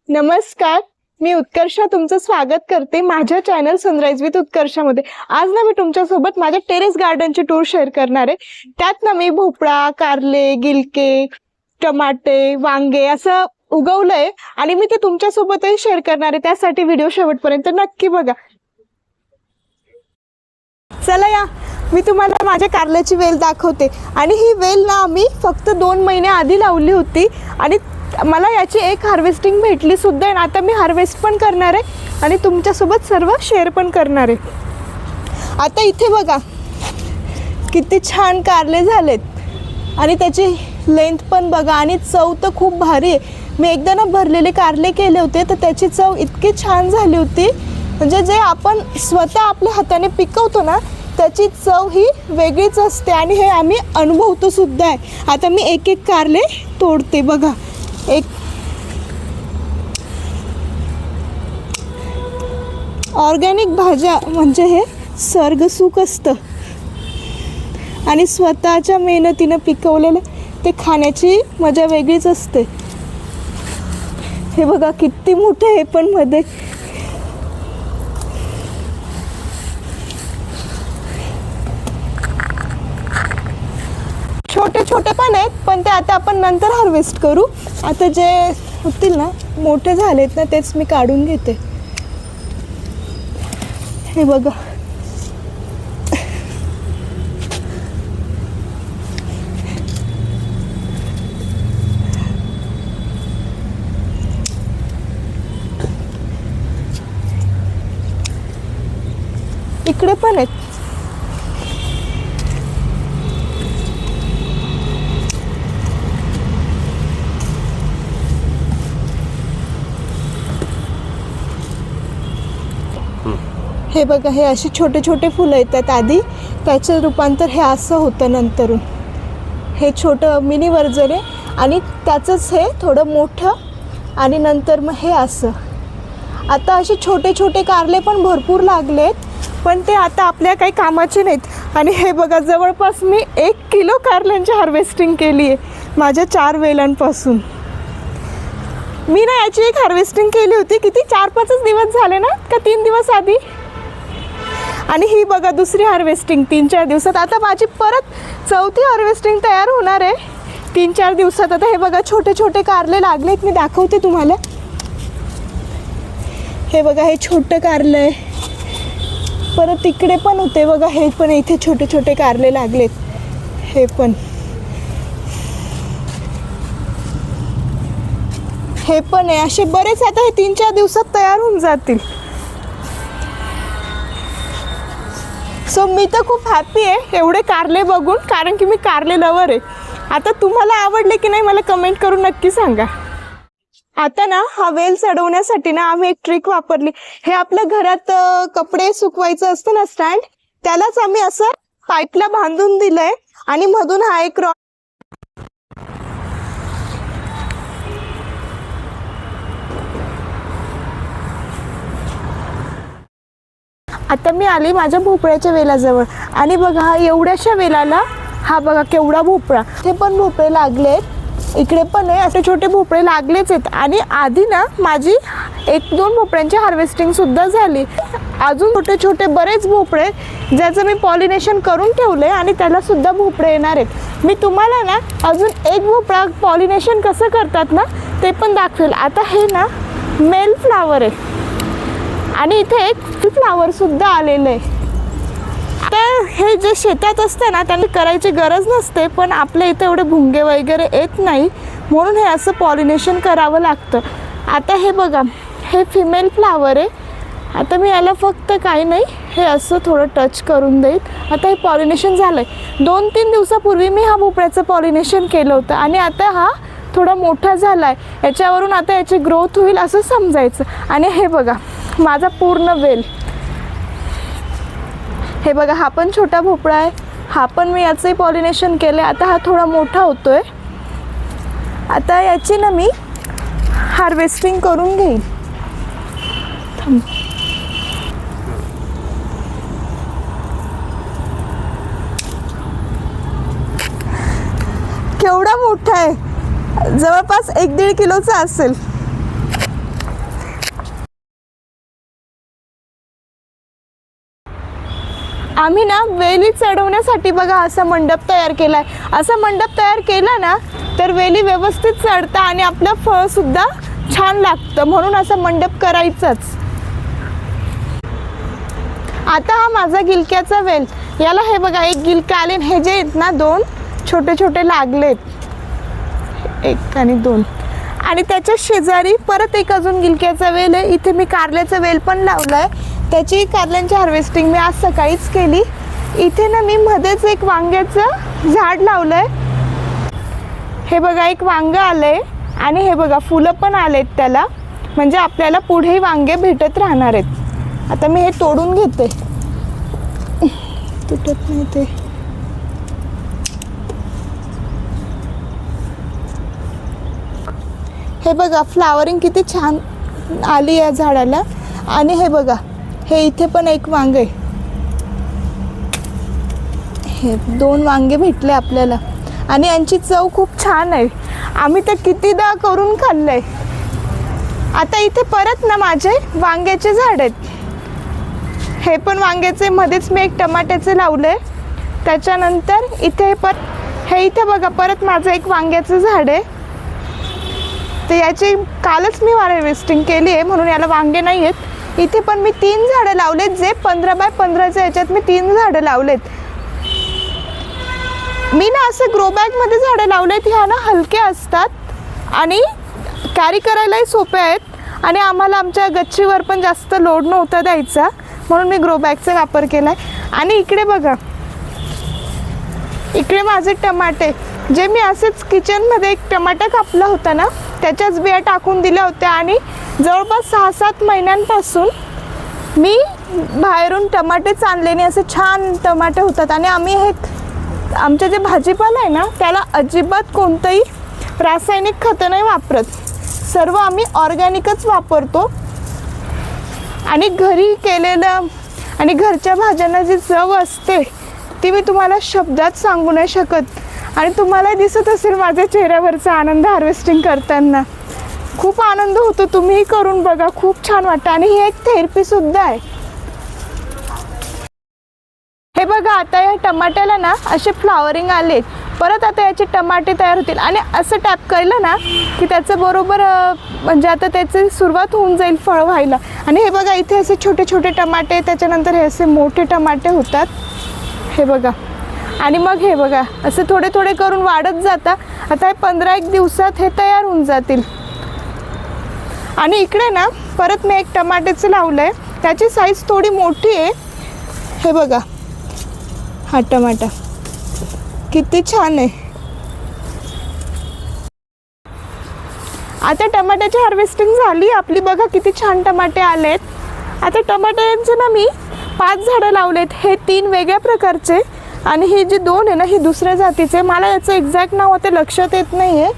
नमस्कार, मी उत्कर्षा तुमचं स्वागत करते माझ्या चॅनल सनराइज विथ उत्कर्षामध्ये। आज ना मी तुमच्यासोबत माझ्या टेरेस गार्डनची टूर शेअर करणार आहे। त्यात ना मी भोपळा, कारले, गिलके, टमाटे, वांगे असं उगवलंय आणि मी ते तुमच्यासोबतही शेअर करणार आहे। त्यासाठी व्हिडिओ शेवटपर्यंत नक्की बघा। चला या, मी तुम्हाला माझ्या कारल्याची वेल दाखवते। आणि ही वेल ना आम्ही फक्त 2 महिने आधी लावली होती आणि मला याची एक हार्वेस्टिंग भेटली सुद्धा आहे। आता मी हार्वेस्ट पण करणार आहे आणि तुमच्यासोबत सर्व शेअर पण करणार आहे। आता इथे बघा किती छान कारले झालेत आणि त्याची लेंथ पण बघा आणि चव तर खूप भारी आहे। मी एकदा ना भरलेले कारले केले होते तर त्याची चव इतकी छान झाली होती, म्हणजे जे आपण स्वतः आपल्या हाताने पिकवतो ना त्याची चव ही वेगळीच असते आणि हे आम्ही अनुभवतो सुद्धा आहे। आता मी एक एक कारले तोडते बघा। एक ऑर्गॅनिक भाज्या म्हणजे हे स्वर्गसुख असतं आणि स्वतःच्या मेहनतीनं पिकवलेलं ते खाण्याची मजा वेगळीच असते। हे बघा किती मोठे आहे पण मध्ये। छोटे छोटे पण आहेत पण ते आता आपण नंतर हार्वेस्ट करू। आता जे होतील ना मोठे झालेत ना तेच मी काढून घेते। हे बघा इकडे पण आहेत। हे बघा हे असे छोटे छोटे फुलं येतात आधी, त्याचं रूपांतर हे असं होतं नंतरून। हे छोटं मिनी वर्जन आहे आणि त्याचंच हे थोडं मोठं आणि नंतर मग हे असं। आता असे छोटे छोटे कारले पण भरपूर लागलेत पण ते आता आपल्या काही कामाचे नाहीत। आणि हे बघा जवळपास मी 1 किलो कारल्यांची हार्वेस्टिंग केली आहे माझ्या 4 वेलांपासून। मी ना याची एक हार्वेस्टिंग केली होती किती 4-5 दिवस झाले ना का 3 दिवस आधी, आणि ही बघा दुसरी हार्वेस्टिंग 3-4 दिवसात। आता माझी परत 4थी हार्वेस्टिंग तयार होणार आहे 3-4 दिवसात। आता हे बघा छोटे छोटे कारले लागलेत, मी दाखवते तुम्हाला। हे बघा हे छोटं कारलं आहे, परत तिकडे पण होते बघा, हे पण इथे छोटे छोटे कारले लागलेत। हे पण हे पण आहे, असे बरेच आता हे 3-4 दिवसात तयार होऊन जातील। सो मी तर खूप हॅपी आहे एवढे कारले बघून, कारण की मी कारले लवर आहे। आता तुम्हाला आवडले की नाही मला कमेंट करून नक्की सांगा। आता ना हा वेल चढवण्यासाठी ना आम्ही एक ट्रिक वापरली। हे आपल्या घरात कपडे सुकवायचं असतं ना स्टँड, त्यालाच आम्ही असं पाईपला बांधून दिलंय आणि मधून हा एक रॉड। आता मी आली माझ्या भोपळ्याच्या वेलाजवळ आणि बघा एवढ्याशा वेलाला हा बघा केवढा भोपळा। ते पण भोपळे लागलेत, इकडे पण आहे, असे छोटे भोपळे लागलेच आहेत। आणि आधी ना माझी 1-2 भोपळ्यांची हार्वेस्टिंग सुद्धा झाली। अजून छोटे छोटे बरेच भोपळे ज्याचं मी पॉलिनेशन करून ठेवले आणि त्याला सुद्धा भोपळे येणार आहेत। मी तुम्हाला ना अजून एक भोपळा पॉलिनेशन कसं करतात ना ते पण दाखवेल। आता हे ना मेल फ्लावर आहे आणि इथे एक फ्लावर सुद्धा आलेलं आहे। तर हे जे शेतात असतं ना त्यांनी करायची गरज नसते, पण आपल्या इथे एवढे भुंगे वगैरे येत नाही म्हणून हे असं पॉलिनेशन करावं लागतं। आता हे बघा हे फिमेल फ्लावर आहे। आता मी याला फक्त काही नाही हे असं थोडं टच करून देईल। आता हे पॉलिनेशन झालं आहे। 2-3 दिवसापूर्वी मी हा भोपळ्याचं पॉलिनेशन केलं होतं आणि आता हा थोडा मोठा झाला आहे। याच्यावरून आता याची ग्रोथ होईल असं समजायचं। आणि हे बघा माझा पूर्ण वेल, हे बघा हा पण छोटा भोपळा आहे, हा पण मी याचंही पॉलिनेशन केलं आहे। आता हा थोडा मोठा होतोय। आता याची ना मी हार्वेस्टिंग करून घेईन। केवढा मोठा आहे, जवळपास 1-1.5 किलोचा असेल। आम्ही ना वेली चढवण्यासाठी बघा असा मंडप तयार केलाय. असा मंडप तयार केला ना तर वेली व्यवस्थित चढतं आणि आपलं फळ सुद्धा छान लागतं, म्हणून असा मंडप करायचाच. आता हा माझा गिलक्याचा वेल, याला हे बघा एक गिलका आले, हे जे आहेत ना 2 छोटे छोटे लागलेत, 1 आणि 2, आणि त्याच्या शेजारी परत एक अजून गिलक्याचा वेल आहे. इथे मी कारल्याचा वेल पण लावलाय, त्याची कारल्यांची हार्वेस्टिंग मी आज सकाळीच केली. इथे ना मी मध्येच एक वांग्याचं झाड लावलंय. हे बघा एक वांगं आलंय आणि हे बघा फुलं पण आलेत त्याला, म्हणजे आपल्याला पुढेही वांगे भेटत राहणार आहेत. आता मी हे तोडून घेते, तुटत नाही ते. हे बघा फ्लावरिंग किती छान आली या झाडाला. आणि हे बघा हे इथे पण एक वांगे, हे 2 वांगे भेटले आपल्याला आणि यांची चव खूप छान आहे. आम्ही तर कितीदा करून खाल्लंय. आता इथे परत ना माझे वांग्याचे झाड आहेत. हे पण वांग्याचे, मध्येच मी एक टमाट्याचे लावले. त्याच्यानंतर इथे हे इथे बघा परत माझं एक वांग्याचं झाड आहे. तर याची कालच मी हार्वेस्टिंग केली आहे, म्हणून याला वांगे नाही आहेत. इथे पण मी 3 झाडं लावलेत, जे 15 बाय 15च्या याच्यात मी 3 झाडं लावलेत. मी ना असं ग्रो बॅगमध्ये झाडं लावलेत. ह्या ना हलके असतात आणि कॅरी करायलाही सोपे आहेत आणि आम्हाला आमच्या गच्चीवर पण जास्त लोड नव्हता द्यायचा, म्हणून मी ग्रो बॅगचा वापर केला आहे. आणि इकडे बघा, इकडे माझे टमाटे, जे मी असेच किचनमध्ये एक टमाटा कापला होता ना, त्याच्याच बिया टाकून दिल्या होत्या आणि जवळपास 6-7 महिन्यांपासून मी बाहेरून टमाटेच आणलेने असे छान टमाटे होतात. आणि आम्ही हे आमचं जे भाजीपाला आहे ना त्याला अजिबात कोणतंही रासायनिक खतं नाही वापरत, सर्व आम्ही ऑर्गॅनिकच वापरतो. आणि घरी केलेलं आणि घरच्या भाज्यांना जी चव असते ती मी तुम्हाला शब्दात सांगू नाही शकत. आणि तुम्हाला दिसत असेल माझ्या चेहऱ्यावरचा आनंद हार्वेस्टिंग करताना. खूप आनंद होतो, तुम्हीही करून बघा, खूप छान वाटतं. आणि ही एक थेरपी सुद्धा आहे. हे बघा आता या टमाट्याला ना असे फ्लावरिंग आले, परत आता याचे टमाटे तयार होतील. आणि असं टॅप केलं ना की त्याचं बरोबर म्हणजे आता त्याची सुरुवात होऊन जाईल फळ व्हायला. आणि हे बघा इथे असे छोटे छोटे टमाटे, त्याच्यानंतर हे असे मोठे टमाटे होतात, हे बघा. आणि मग हे बघा असं थोडे थोडे करून वाढत जातात. आता हे 15-1 दिवसात हे तयार होऊन जातील. आणि इकडे ना परत मी एक टमाट्याचं लावलं आहे, त्याची साईज थोडी मोठी आहे. हे बघा हा टमाटा किती छान आहे. आता टमाट्याची हार्वेस्टिंग झाली आपली, बघा किती छान टमाटे आलेत. आता टमाट्यांचे ना मी 5 झाडं लावलेत, हे 3 वेगळ्या प्रकारचे आणि हे जे 2 आहे ना हे दुसऱ्या जातीचे. मला याचं एक्झॅक्ट नाव आता लक्षात येत नाही आहे,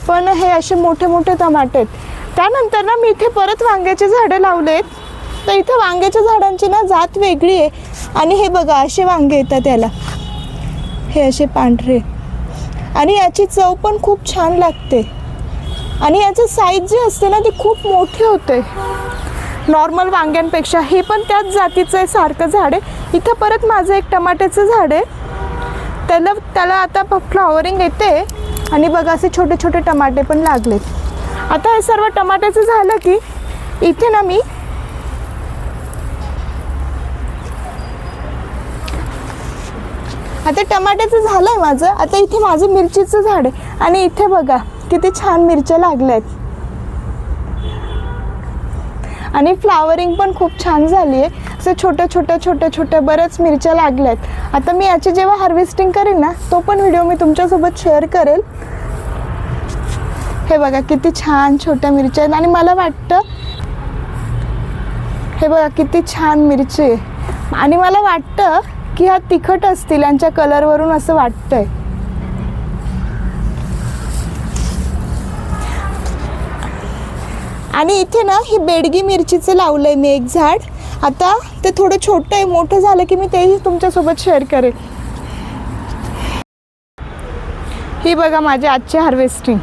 पण हे असे मोठे मोठे टमाटे आहेत. त्यानंतर ना मी इथे परत वांग्याचे झाडं लावलेत. तर इथे वांग्याच्या झाडांची ना जात वेगळी आहे. आणि हे बघा असे वांगे येतात त्याला, हे असे पांढरे, आणि याची चव पण खूप छान लागते. आणि याचं साईज जी असते ना ती खूप मोठी होते नॉर्मल वांग्यांपेक्षा. हे पण त्याच जातीचं आहे सारखं झाड आहे. इथं परत माझं एक टमाट्याचं झाड आहे, त्याला आता फ्लॉवरिंग येते. आणि बघा असे छोटे छोटे टमाटे पण लागलेत. आता हे सर्व टमाट्याचं झालं की इथे ना मी आता टमाट्याचं झालं आहे माझं. आता इथे माझं मिरचीचं झाड आहे आणि इथे बघा किती छान मिरच्या लागल्या आहेत आणि फ्लावरिंग पण खूप छान झाली आहे. असं छोट्या छोट्या बऱ्याच मिरच्या लागल्या आहेत. आता मी याची जेव्हा हार्वेस्टिंग करेन ना तो पण व्हिडिओ मी तुमच्यासोबत शेअर करेल. हे बघा किती छान छोट्या मिरच्या आहेत आणि मला वाटतं हे बघा किती छान मिरची आहे आणि मला वाटतं की ह्या तिखट असतील, यांच्या कलरवरून असं वाटतंय. आणि इथे ना ही बेडगी मिरचीचं लावलं आहे मी एक झाड. आता ते थोडं छोटं आहे, मोठं झालं की मी तेही तुमच्यासोबत शेअर करेन. ही बघा माझी आजची हार्वेस्टिंग.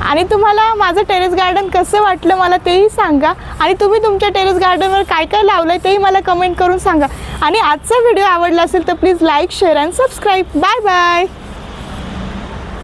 आणि तुम्हाला माझं टेरेस गार्डन कसं वाटलं मला तेही सांगा आणि तुम्ही तुमच्या टेरेस गार्डनवर काय काय लावलं आहे तेही मला कमेंट करून सांगा आणि आजचा व्हिडिओ आवडला असेल तर please like share and subscribe. Bye bye.